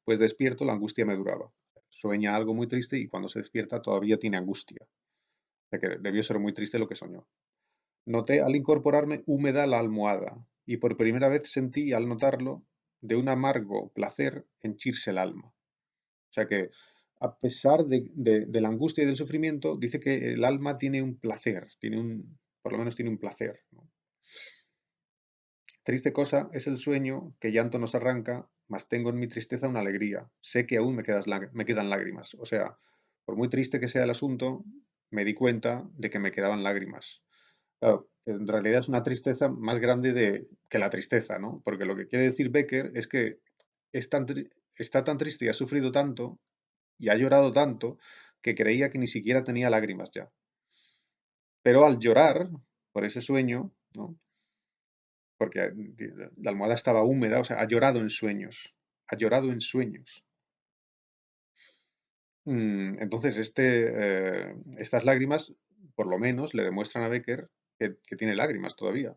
pues despierto la angustia me duraba. Sueña algo muy triste y cuando se despierta todavía tiene angustia. O sea que debió ser muy triste lo que soñó. Noté al incorporarme húmeda la almohada y por primera vez sentí al notarlo de un amargo placer henchirse el alma. O sea que a pesar de la angustia y del sufrimiento, dice que el alma tiene un placer, por lo menos tiene un placer, ¿no? Triste cosa es el sueño que llanto nos arranca, mas tengo en mi tristeza una alegría. Sé que aún me quedan lágrimas. O sea, por muy triste que sea el asunto, me di cuenta de que me quedaban lágrimas. Claro, en realidad es una tristeza más grande que la tristeza, ¿no? Porque lo que quiere decir Becker es que está tan triste y ha sufrido tanto y ha llorado tanto que creía que ni siquiera tenía lágrimas ya. Pero al llorar por ese sueño, ¿no? Porque la almohada estaba húmeda, o sea, ha llorado en sueños, ha llorado en sueños. Entonces, estas lágrimas, por lo menos, le demuestran a Becker que tiene lágrimas todavía.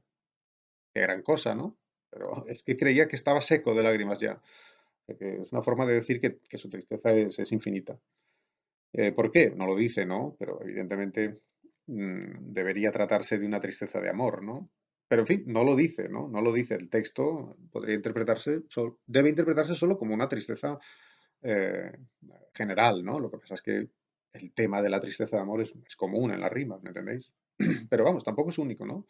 Qué gran cosa, ¿no? Pero es que creía que estaba seco de lágrimas ya. O sea, que es una forma de decir que su tristeza es infinita. ¿Por qué? No lo dice, ¿no? Pero evidentemente debería tratarse de una tristeza de amor, ¿no? Pero en fin, no lo dice, ¿no? No lo dice. El texto podría interpretarse, debe interpretarse solo como una tristeza eh, general, ¿no? Lo que pasa es que el tema de la tristeza de amor es común en las rimas, ¿me entendéis? Pero vamos, tampoco es único, ¿no?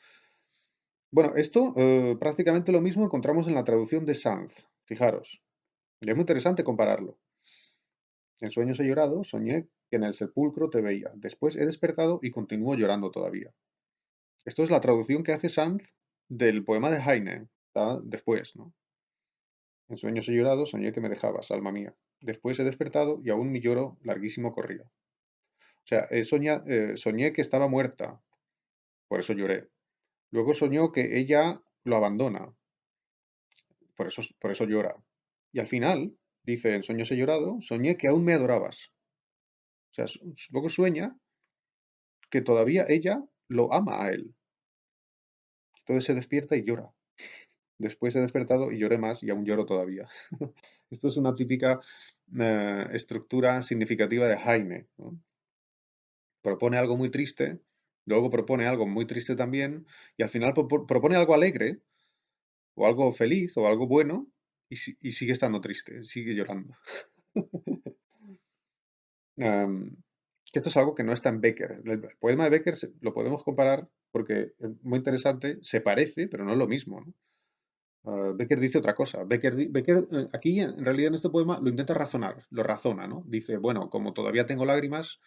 Bueno, esto prácticamente lo mismo encontramos en la traducción de Sanz, fijaros. Y es muy interesante compararlo. En sueños he llorado, soñé que en el sepulcro te veía. Después he despertado y continúo llorando todavía. Esto es la traducción que hace Sanz del poema de Heine. Está después, ¿no? En sueños he llorado, soñé que me dejabas, alma mía. Después he despertado y aún mi lloro larguísimo corría. O sea, soñé que estaba muerta, por eso lloré. Luego soñó que ella lo abandona, por eso llora. Y al final, dice, en sueños he llorado, soñé que aún me adorabas. O sea, luego sueña que todavía ella lo ama a él. Entonces se despierta y llora. Después he despertado y lloré más y aún lloro todavía. Esto es una típica estructura significativa de Heine, ¿no? Propone algo muy triste, luego propone algo muy triste también, y al final propone algo alegre, o algo feliz, o algo bueno, y sigue estando triste, sigue llorando. Am, que esto es algo que no está en Becker. El poema de Becker lo podemos comparar porque es muy interesante, se parece, pero no es lo mismo, ¿no? Becker dice otra cosa. Becker, aquí, en realidad, en este poema lo intenta razonar, lo razona, ¿no? Dice, bueno, como todavía tengo lágrimas,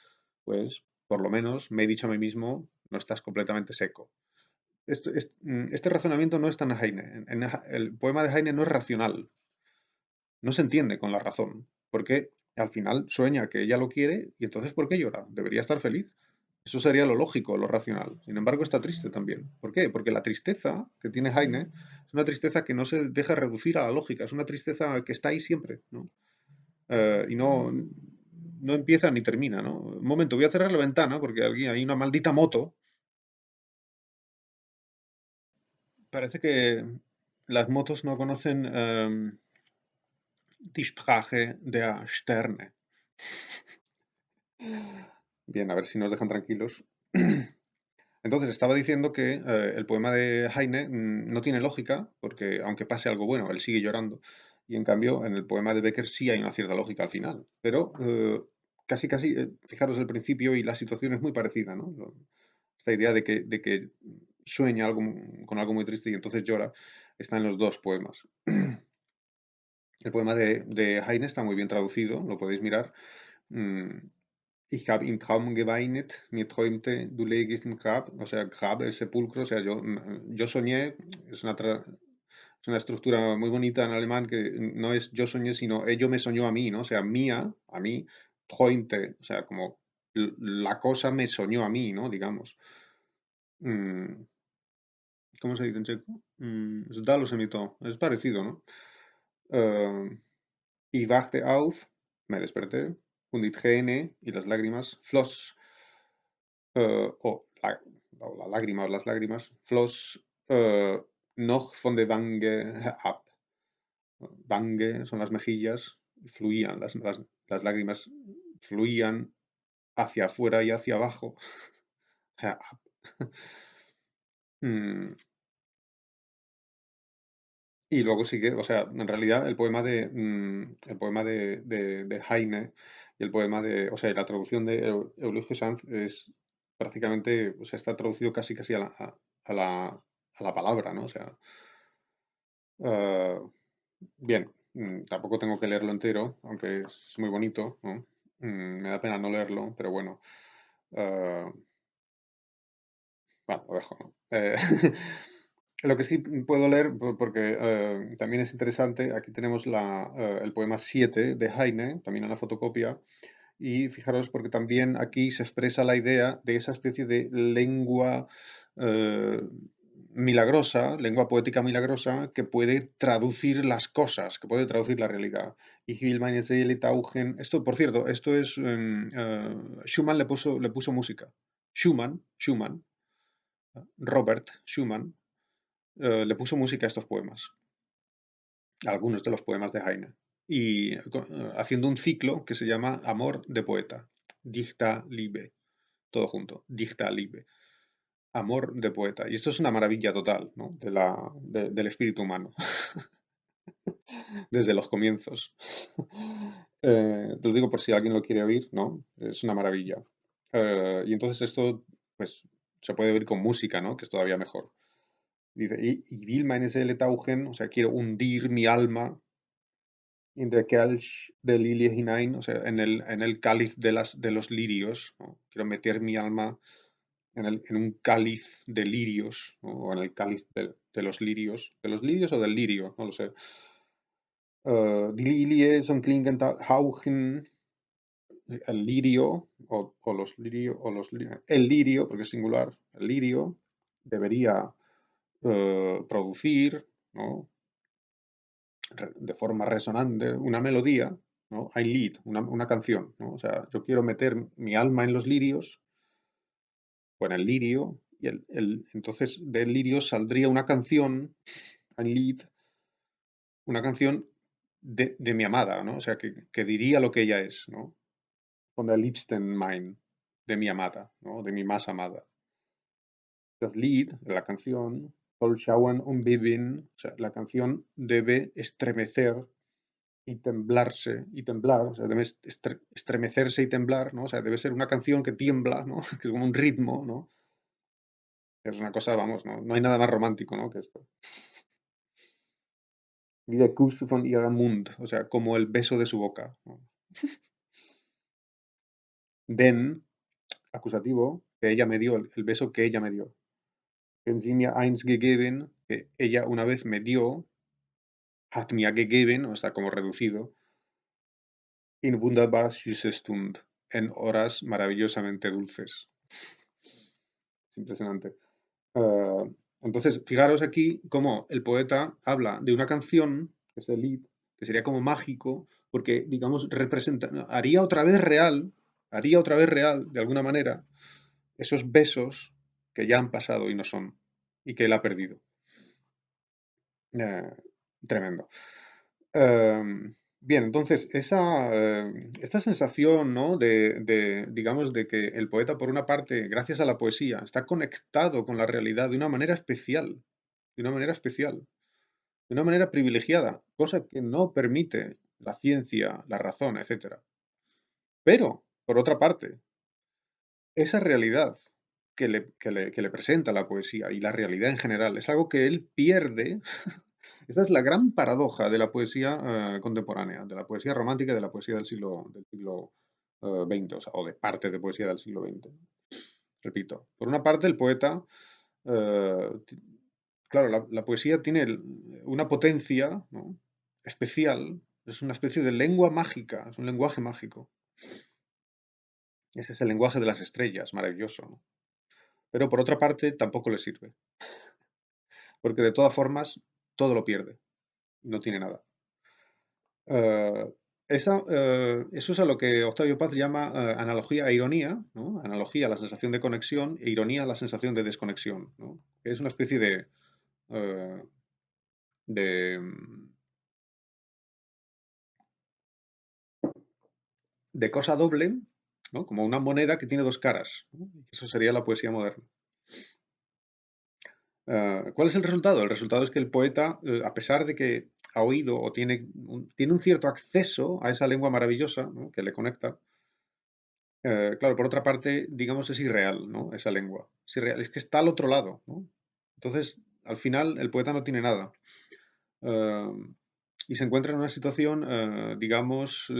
pues por lo menos me he dicho a mí mismo, no estás completamente seco. Este razonamiento no está en Heine. El poema de Heine no es racional, no se entiende con la razón, porque al final sueña que ella lo quiere y entonces ¿por qué llora? Debería estar feliz. Eso sería lo lógico, lo racional. Sin embargo, está triste también. ¿Por qué? Porque la tristeza que tiene Heine es una tristeza que no se deja reducir a la lógica, es una tristeza que está ahí siempre, ¿no? Y no empieza ni termina, ¿no? Un momento, voy a cerrar la ventana porque aquí hay una maldita moto. Parece que las motos no conocen die Sprache der Sterne. Bien, a ver si nos dejan tranquilos. Entonces, estaba diciendo que el poema de Heine no tiene lógica, porque aunque pase algo bueno, él sigue llorando. Y en cambio, en el poema de Becker sí hay una cierta lógica al final. Pero casi, fijaros el principio y la situación es muy parecida, ¿no? Esta idea de que sueña con algo muy triste y entonces llora, está en los dos poemas. El poema de Heine está muy bien traducido, lo podéis mirar. Mm, Ich habe im Traum geweinet, mir träumte, du lägest im Grab, o sea, Grab, el sepulcro, o sea, yo soñé, es una estructura muy bonita en alemán que no es yo soñé, sino ello me soñó a mí, ¿no? O sea, mía, a mí, träumte, o sea, como la cosa me soñó a mí, ¿no? Digamos. Mm, ¿Cómo se dice en checo? Zdalo se mitó, es parecido, ¿no? Eh, y wachte auf, me desperté, und die Träne y las lágrimas, floss o la lágrima o las lágrimas, floss noch von der Wange ab. Wange son las mejillas, fluían, las lágrimas fluían hacia afuera y hacia abajo. Ab. Mm, Y luego sigue, o sea, en realidad el poema de Heine y el poema o sea, la traducción de Eulogio Sanz es prácticamente, o sea, está traducido casi a la, a la palabra, ¿no? O sea, eh, bien, tampoco tengo que leerlo entero, aunque es muy bonito, ¿no? Me da pena no leerlo, pero bueno. Ah, bueno, lo dejo, ¿no? Lo que sí puedo leer, porque también es interesante, aquí tenemos el poema 7 de Heine, también una fotocopia, y fijaros porque también aquí se expresa la idea de esa especie de lengua eh, milagrosa, lengua poética milagrosa, que puede traducir las cosas, que puede traducir la realidad. Y will meine Seele tauchen. Esto, por cierto, esto es. Schumann le puso música. Schumann, Robert Schumann, le puso música a estos poemas, a algunos de los poemas de Heine. Y haciendo un ciclo que se llama Amor de poeta. Dichta Liebe. Todo junto. Dichta Liebe. Amor de poeta. Y esto es una maravilla total, ¿no? Del espíritu humano, desde los comienzos. Te lo digo por si alguien lo quiere oír, ¿no? Es una maravilla. Y entonces esto, pues, se puede oír con música, ¿no? Que es todavía mejor. Dice, y will meine Seele tauchen, o sea, quiero hundir mi alma in der Kelch de Lilie hinein, o sea, en el cáliz de los lirios, ¿no? Quiero meter mi alma en un cáliz de lirios, ¿no? O en el cáliz de los lirios o del lirio, no lo sé. Die Lilie son klingend hauchen, el lirio, o los lirio, el lirio, porque es singular, el lirio debería producir, ¿no? De forma resonante una melodía, ¿no? Ein Lied, una canción, ¿no? O sea, yo quiero meter mi alma en los lirios, o en el lirio, y entonces del lirio saldría una canción, ein Lied, una canción de mi amada, ¿no? O sea, que diría lo que ella es, ¿no? Von der Liebsten mein, de mi amada, ¿no? De mi más amada. Das Lied, la canción, soll schauen und beben, o sea, la canción debe estremecer y temblar, o sea, debe estremecerse y temblar, ¿no? O sea, debe ser una canción que tiembla, ¿no? Que es como un ritmo, ¿no? Es una cosa, vamos, no hay nada más romántico, ¿no? Que esto. Wie der Kuss von ihrem Mund, o sea, como el beso de su boca, ¿no? Den, acusativo, que ella me dio, el beso que ella me dio. Wenn sie mir eins gegeben, que ella una vez me dio, hat mir gegeben, o sea, como reducido, in wunderbar süße Stund, en horas maravillosamente dulces. Es impresionante. Ah, entonces, fijaros aquí cómo el poeta habla de una canción, que es el Lied, que sería como mágico, porque, digamos, haría otra vez real, de alguna manera, esos besos que ya han pasado y no son, y que él ha perdido. Eh, Tremendo. Bien, entonces, esta sensación, ¿no? Digamos, de que el poeta, por una parte, gracias a la poesía, está conectado con la realidad de una manera especial, de una manera especial, de una manera privilegiada, cosa que no permite la ciencia, la razón, etcétera. Pero, por otra parte, esa realidad que le presenta la poesía y la realidad en general es algo que él pierde. Esta es la gran paradoja de la poesía contemporánea, de la poesía romántica y de la poesía del siglo XX, o de parte de poesía del siglo XX. Repito, por una parte el poeta, eh, ti- claro, la poesía tiene una potencia, ¿no? Especial, es una especie de lengua mágica, es un lenguaje mágico. Ese es el lenguaje de las estrellas, maravilloso, ¿no? Pero por otra parte tampoco le sirve, porque de todas formas todo lo pierde, no tiene nada. Eh, eso es a lo que Octavio Paz llama analogía e ironía, ¿no? Analogía a la sensación de conexión e ironía a la sensación de desconexión, ¿no? Es una especie eh, de, de cosa doble, ¿no? Como una moneda que tiene dos caras, ¿no? Eso sería la poesía moderna. ¿Cuál es el resultado? El resultado es que el poeta, a pesar de que ha oído o tiene un cierto acceso a esa lengua maravillosa, ¿no? Que le conecta. Claro, por otra parte, digamos, es irreal, ¿no? Esa lengua. Es irreal, es que está al otro lado, ¿no? Entonces, al final, el poeta no tiene nada. Eh, y se encuentra en una situación, digamos,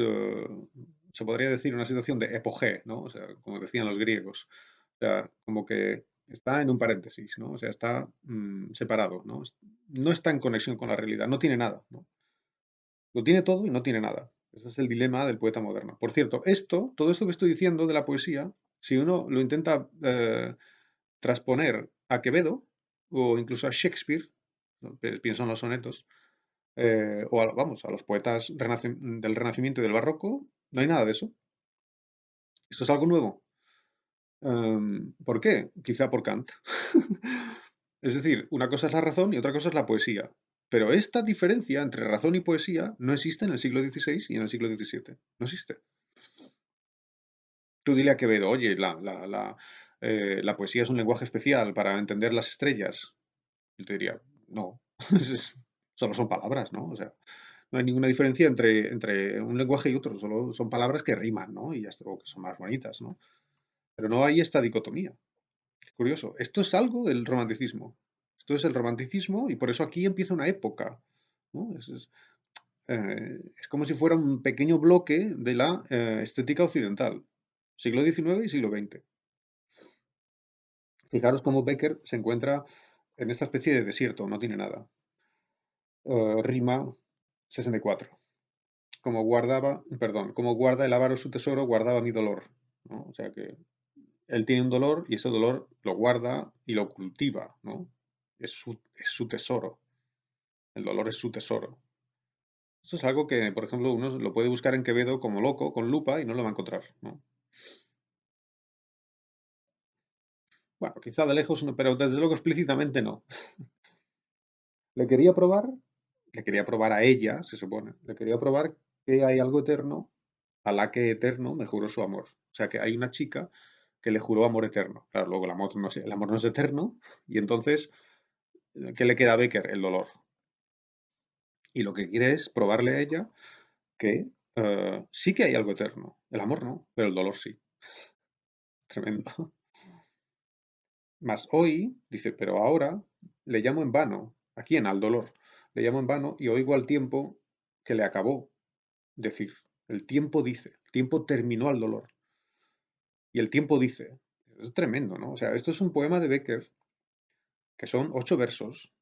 se podría decir, una situación de epogé, ¿no? O sea, como decían los griegos. O sea, como que está en un paréntesis, ¿no? O sea, está separado, ¿no? No está en conexión con la realidad, no tiene nada, ¿no? Lo tiene todo y no tiene nada. Ese es el dilema del poeta moderno. Por cierto, todo esto que estoy diciendo de la poesía, si uno lo intenta transponer a Quevedo o incluso a Shakespeare, ¿no? Pienso en los sonetos, vamos, a los poetas del Renacimiento y del Barroco, no hay nada de eso. Esto es algo nuevo. ¿Por qué? Quizá por Kant. Es decir, una cosa es la razón y otra cosa es la poesía. Pero esta diferencia entre razón y poesía no existe en el siglo XVI y en el siglo XVII. No existe. Tú dile a Quevedo, oye, la poesía es un lenguaje especial para entender las estrellas. Él te diría, no, solo son palabras, ¿no? O sea, no hay ninguna diferencia entre un lenguaje y otro, solo son palabras que riman, ¿no? Y ya está, o que son más bonitas, ¿no? Pero no hay esta dicotomía. Curioso. Esto es algo del romanticismo. Esto es el romanticismo y por eso aquí empieza una época, ¿no? Es como si fuera un pequeño bloque de la estética occidental, siglo XIX y siglo XX. Fijaros cómo Becker se encuentra en esta especie de desierto, no tiene nada. Rima 64. Como guarda el avaro su tesoro, guardaba mi dolor, ¿no? O sea que él tiene un dolor y ese dolor lo guarda y lo cultiva, ¿no? Es su tesoro. El dolor es su tesoro. Eso es algo que, por ejemplo, uno lo puede buscar en Quevedo como loco, con lupa, y no lo va a encontrar, ¿no? Bueno, quizá de lejos, pero desde luego explícitamente no. Le quería probar, le quería probar a ella, se supone, le quería probar que hay algo eterno, a la que eterno me juró su amor. O sea, que hay una chica que le juró amor eterno. Claro, luego el amor no es eterno, y entonces, ¿qué le queda a Becker? El dolor. Y lo que quiere es probarle a ella que sí que hay algo eterno. El amor no, pero el dolor sí. Tremendo. Mas hoy, dice, pero ahora le llamo en vano. ¿A quién? Al dolor. Le llamo en vano y oigo al tiempo que le acabó decir. El tiempo dice, el tiempo terminó al dolor. Y el tiempo dice. Es tremendo, ¿no? O sea, esto es un poema de Becker que son 8 versos.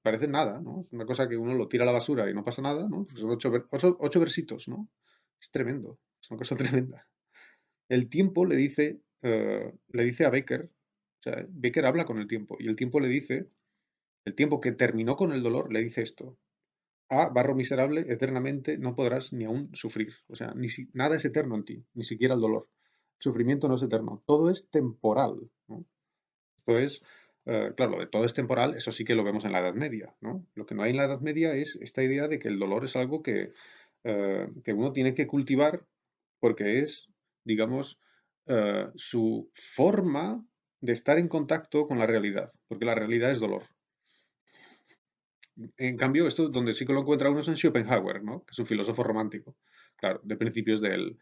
Parece nada, ¿no? Es una cosa que uno lo tira a la basura y no pasa nada, ¿no? Pues son ocho versitos, ¿no? Es tremendo, es una cosa tremenda. El tiempo le dice a Becker, o sea, Becker habla con el tiempo y el tiempo le dice, el tiempo que terminó con el dolor le dice esto. Barro miserable, eternamente no podrás ni aún sufrir. O sea, nada es eterno en ti, ni siquiera el dolor. El sufrimiento no es eterno, todo es temporal, ¿no? Entonces, claro, lo de todo es temporal, eso sí que lo vemos en la Edad Media, ¿no? Lo que no hay en la Edad Media es esta idea de que el dolor es algo que uno tiene que cultivar porque es, digamos, su forma de estar en contacto con la realidad, porque la realidad es dolor. En cambio, esto donde sí que lo encuentra uno es en Schopenhauer, ¿no? Que es un filósofo romántico, claro, de principios del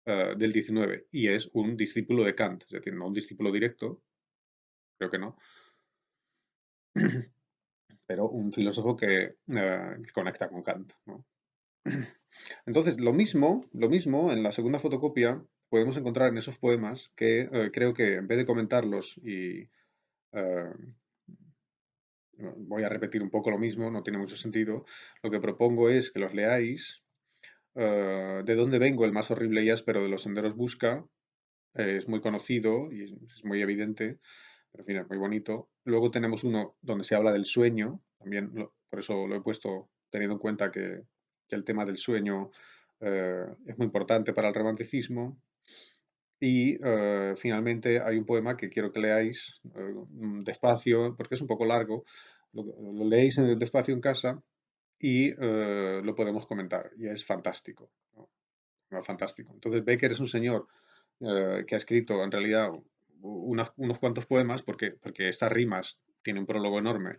19, y es un discípulo de Kant, es decir, no un discípulo directo, creo que no, pero un filósofo que conecta con Kant, ¿no? Entonces, lo mismo en la segunda fotocopia podemos encontrar en esos poemas que creo que en vez de comentarlos y eh, voy a repetir un poco lo mismo, no tiene mucho sentido, lo que propongo es que los leáis. De dónde vengo, el más horrible y áspero de los senderos busca, es muy conocido y es muy evidente, pero en fin, es muy bonito. Luego tenemos uno donde se habla del sueño, también por eso lo he puesto teniendo en cuenta que el tema del sueño es muy importante para el romanticismo. Y finalmente hay un poema que quiero que leáis despacio, porque es un poco largo. Lo leéis despacio en casa y lo podemos comentar. Y es fantástico, ¿no? Fantástico. Entonces Becker es un señor que ha escrito en realidad unos cuantos poemas porque estas rimas tienen un prólogo enorme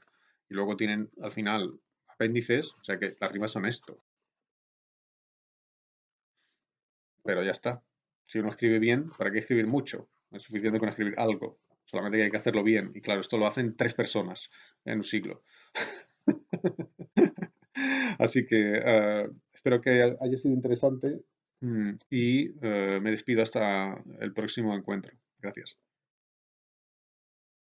y luego tienen al final apéndices, o sea que las rimas son esto, pero ya está. Si uno escribe bien, ¿para qué escribir mucho? Es suficiente con escribir algo, solamente que hay que hacerlo bien. Y claro, esto lo hacen 3 personas en un siglo. Así que espero que haya sido interesante Y me despido hasta el próximo encuentro. Gracias.